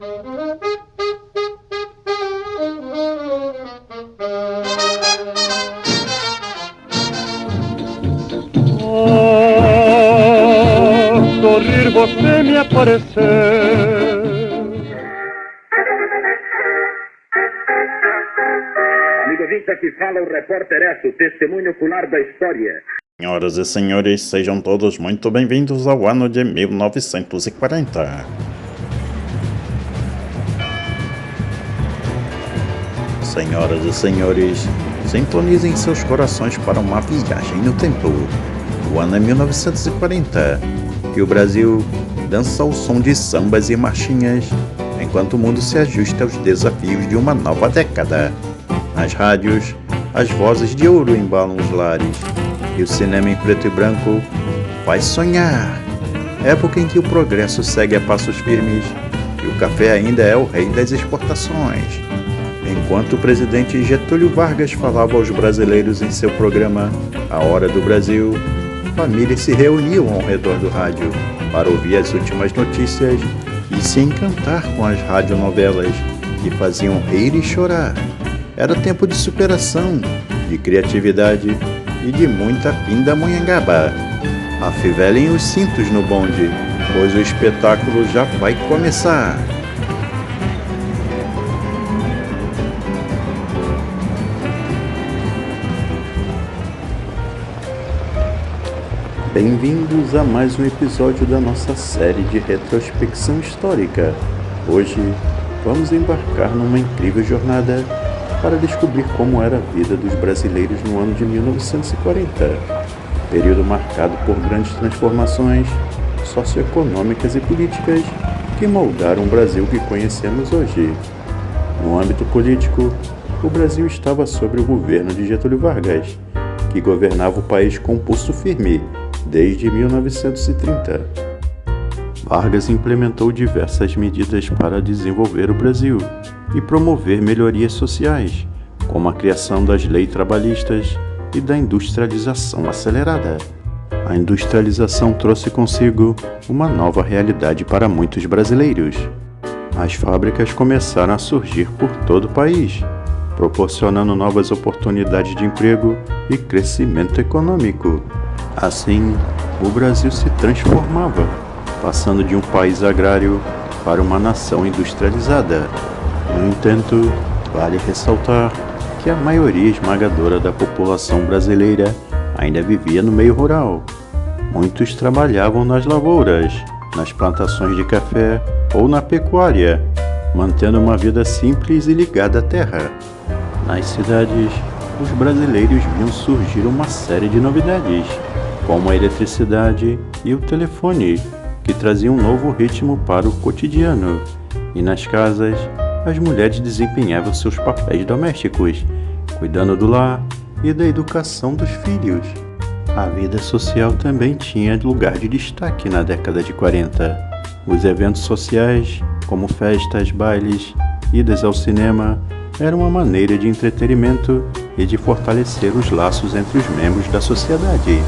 Sorrir você me aparecer. Amigo ouvinte, aqui fala o repórter S, o testemunho ocular da história. Senhoras e senhores, sejam todos muito bem-vindos ao ano de 1940. Senhoras e senhores, sintonizem seus corações para uma viagem no tempo. O ano é 1940 e o Brasil dança ao som de sambas e marchinhas enquanto o mundo se ajusta aos desafios de uma nova década. Nas rádios, as vozes de ouro embalam os lares e o cinema em preto e branco faz sonhar. Época em que o progresso segue a passos firmes e o café ainda é o rei das exportações. Enquanto o presidente Getúlio Vargas falava aos brasileiros em seu programa A Hora do Brasil, famílias se reuniam ao redor do rádio para ouvir as últimas notícias e se encantar com as radionovelas que faziam rir e chorar. Era tempo de superação, de criatividade e de muita pindamonhangaba. Afivelem os cintos no bonde, pois o espetáculo já vai começar. Bem-vindos a mais um episódio da nossa série de retrospecção histórica. Hoje vamos embarcar numa incrível jornada para descobrir como era a vida dos brasileiros no ano de 1940, período marcado por grandes transformações socioeconômicas e políticas que moldaram o Brasil que conhecemos hoje. No âmbito político, o Brasil estava sob o governo de Getúlio Vargas, que governava o país com pulso firme desde 1930. Vargas implementou diversas medidas para desenvolver o Brasil e promover melhorias sociais, como a criação das leis trabalhistas e da industrialização acelerada. A industrialização trouxe consigo uma nova realidade para muitos brasileiros. As fábricas começaram a surgir por todo o país, proporcionando novas oportunidades de emprego e crescimento econômico. Assim, o Brasil se transformava, passando de um país agrário para uma nação industrializada. No entanto, vale ressaltar que a maioria esmagadora da população brasileira ainda vivia no meio rural. Muitos trabalhavam nas lavouras, nas plantações de café ou na pecuária, mantendo uma vida simples e ligada à terra. Nas cidades, os brasileiros viam surgir uma série de novidades, como a eletricidade e o telefone, que traziam um novo ritmo para o cotidiano. E nas casas, as mulheres desempenhavam seus papéis domésticos, cuidando do lar e da educação dos filhos. A vida social também tinha lugar de destaque na década de 40. Os eventos sociais, como festas, bailes, idas ao cinema, eram uma maneira de entretenimento e de fortalecer os laços entre os membros da sociedade.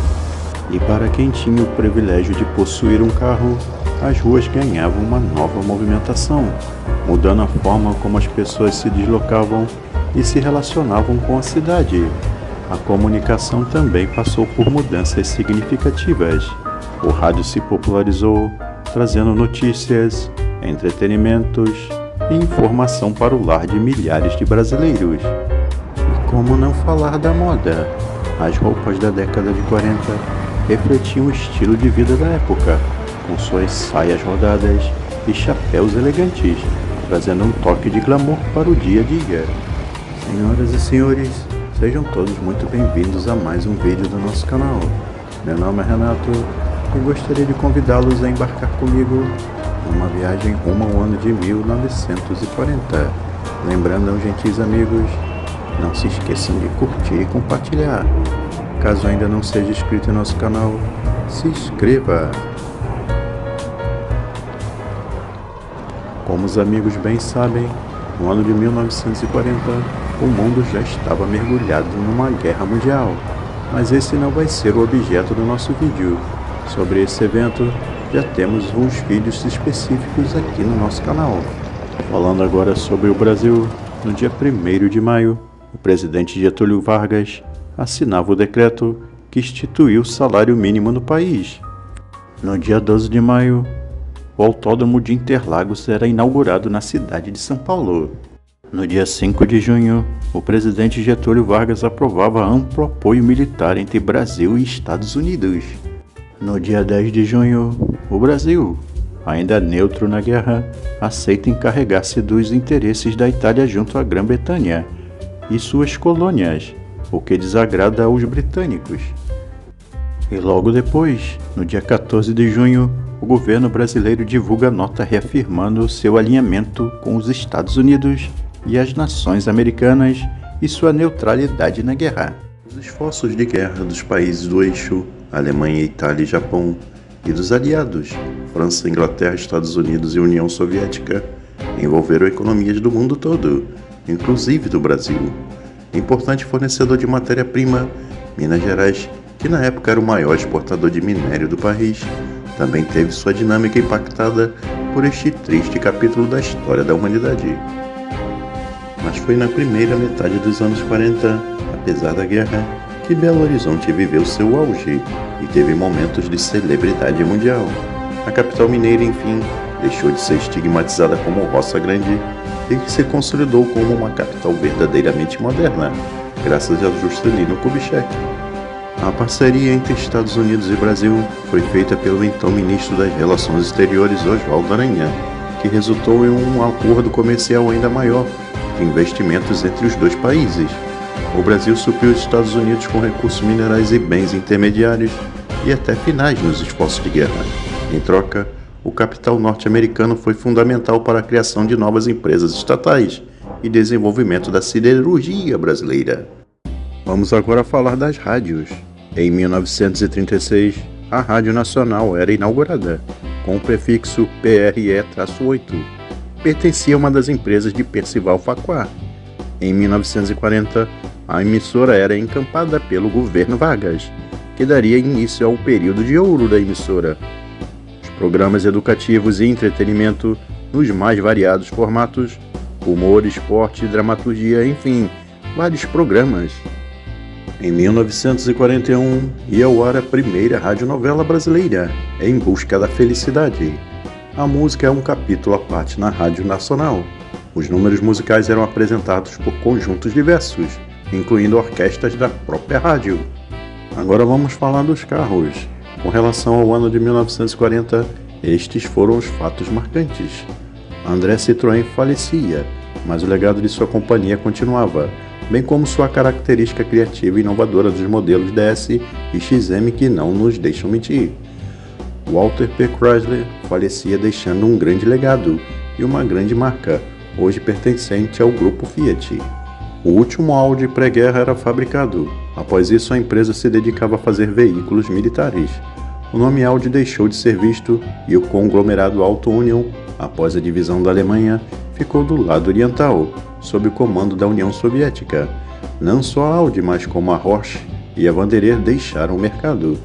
E para quem tinha o privilégio de possuir um carro, as ruas ganhavam uma nova movimentação, mudando a forma como as pessoas se deslocavam e se relacionavam com a cidade. A comunicação também passou por mudanças significativas. O rádio se popularizou, trazendo notícias, entretenimentos e informação para o lar de milhares de brasileiros. E como não falar da moda? As roupas da década de 40 refletiam o estilo de vida da época, com suas saias rodadas e chapéus elegantes, trazendo um toque de glamour para o dia a dia. Senhoras e senhores, sejam todos muito bem-vindos a mais um vídeo do nosso canal. Meu nome é Renato e gostaria de convidá-los a embarcar comigo numa viagem rumo ao ano de 1940. Lembrando aos gentis amigos, não se esqueçam de curtir e compartilhar. Caso ainda não seja inscrito em nosso canal, se inscreva! Como os amigos bem sabem, no ano de 1940, o mundo já estava mergulhado numa guerra mundial. Mas esse não vai ser o objeto do nosso vídeo. Sobre esse evento, já temos uns vídeos específicos aqui no nosso canal. Falando agora sobre o Brasil, no dia 1º de maio, o presidente Getúlio Vargas assinava o decreto que instituiu o salário mínimo no país. No dia 12 de maio, o Autódromo de Interlagos era inaugurado na cidade de São Paulo. No dia 5 de junho, o presidente Getúlio Vargas aprovava amplo apoio militar entre Brasil e Estados Unidos. No dia 10 de junho, o Brasil, ainda neutro na guerra, aceita encarregar-se dos interesses da Itália junto à Grã-Bretanha e suas colônias, o que desagrada aos britânicos. E logo depois, no dia 14 de junho, o governo brasileiro divulga nota reafirmando seu alinhamento com os Estados Unidos e as nações americanas e sua neutralidade na guerra. Os esforços de guerra dos países do eixo, Alemanha, Itália e Japão, e dos aliados, França, Inglaterra, Estados Unidos e União Soviética, envolveram economias do mundo todo, inclusive do Brasil. Importante fornecedor de matéria-prima, Minas Gerais, que na época era o maior exportador de minério do país, também teve sua dinâmica impactada por este triste capítulo da história da humanidade. Mas foi na primeira metade dos anos 40, apesar da guerra, que Belo Horizonte viveu seu auge e teve momentos de celebridade mundial. A capital mineira, enfim, deixou de ser estigmatizada como roça grande e se consolidou como uma capital verdadeiramente moderna, graças a Juscelino Kubitschek. A parceria entre Estados Unidos e Brasil foi feita pelo então ministro das Relações Exteriores, Oswaldo Aranha, que resultou em um acordo comercial ainda maior de investimentos entre os dois países. O Brasil supriu os Estados Unidos com recursos minerais e bens intermediários e até finais nos esforços de guerra. Em troca, o capital norte-americano foi fundamental para a criação de novas empresas estatais e desenvolvimento da siderurgia brasileira. Vamos agora falar das rádios. Em 1936, a Rádio Nacional era inaugurada, com o prefixo PRE-8. Pertencia a uma das empresas de Percival Facquat. Em 1940, a emissora era encampada pelo governo Vargas, que daria início ao período de ouro da emissora. Os programas educativos e entretenimento nos mais variados formatos, humor, esporte, dramaturgia, enfim, vários programas. Em 1941, ia ao ar a primeira radionovela brasileira, Em Busca da Felicidade. A música é um capítulo à parte na Rádio Nacional. Os números musicais eram apresentados por conjuntos diversos, incluindo orquestras da própria rádio. Agora vamos falar dos carros. Com relação ao ano de 1940, estes foram os fatos marcantes. André Citroën falecia, mas o legado de sua companhia continuava, bem como sua característica criativa e inovadora dos modelos DS e XM que não nos deixam mentir. Walter P. Chrysler falecia deixando um grande legado e uma grande marca, hoje pertencente ao grupo Fiat. O último Audi pré-guerra era fabricado. Após isso, a empresa se dedicava a fazer veículos militares. O nome Audi deixou de ser visto e o conglomerado Auto Union, após a divisão da Alemanha, ficou do lado oriental, sob o comando da União Soviética. Não só a Audi, mas como a Porsche e a Wanderer deixaram o mercado.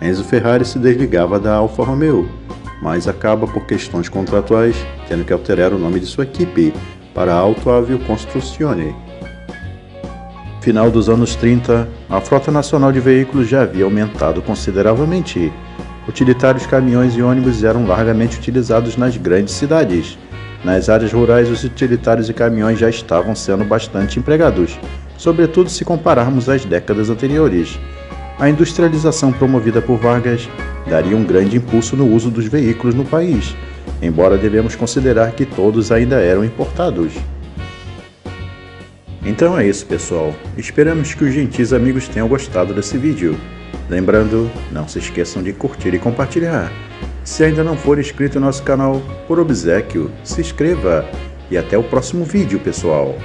Enzo Ferrari se desligava da Alfa Romeo, mas acaba por questões contratuais, tendo que alterar o nome de sua equipe para Auto Avio Costruzione. No final dos anos 30, a frota nacional de veículos já havia aumentado consideravelmente. Utilitários, caminhões e ônibus eram largamente utilizados nas grandes cidades. Nas áreas rurais, os utilitários e caminhões já estavam sendo bastante empregados, sobretudo se compararmos às décadas anteriores. A industrialização promovida por Vargas daria um grande impulso no uso dos veículos no país, embora devemos considerar que todos ainda eram importados. Então é isso, pessoal. Esperamos que os gentis amigos tenham gostado desse vídeo. Lembrando, não se esqueçam de curtir e compartilhar. Se ainda não for inscrito em nosso canal, por obséquio, se inscreva. E até o próximo vídeo, pessoal.